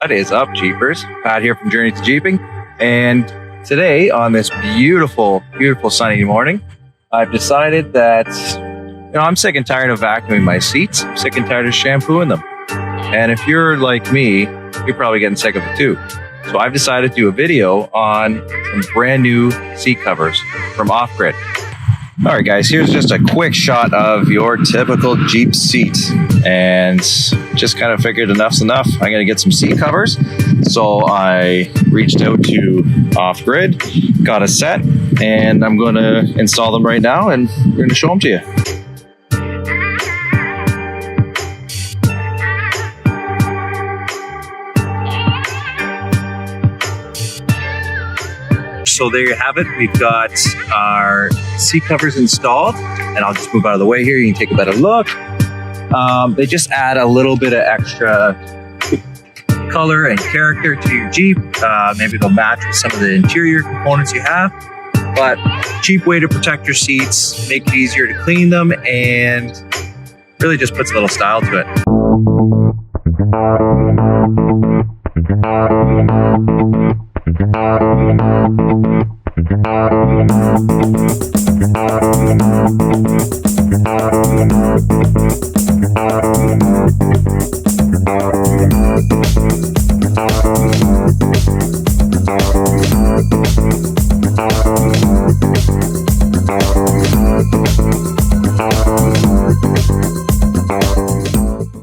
What is up, Jeepers? Pat here from Journey to Jeeping, and today on this beautiful sunny morning, I've decided that I'm sick and tired of vacuuming my seats. I'm sick and tired of shampooing them. And if you're like me, you're probably getting sick of it too. So I've decided to do a video on some brand new seat covers from OffGrid. All right, guys, here's just a quick shot of your typical Jeep seat. And just kind of figured enough's enough. I'm gonna get some seat covers. So I reached out to OffGrid, got a set, and I'm gonna install them right now and we're gonna show them to you. So there you have it. We've got our seat covers installed, and I'll just move out of the way here. You can take a better look. They just add a little bit of extra color and character to your Jeep. Maybe they'll match with some of the interior components you have, but cheap way to protect your seats, make it easier to clean them, and really just puts a little style to it.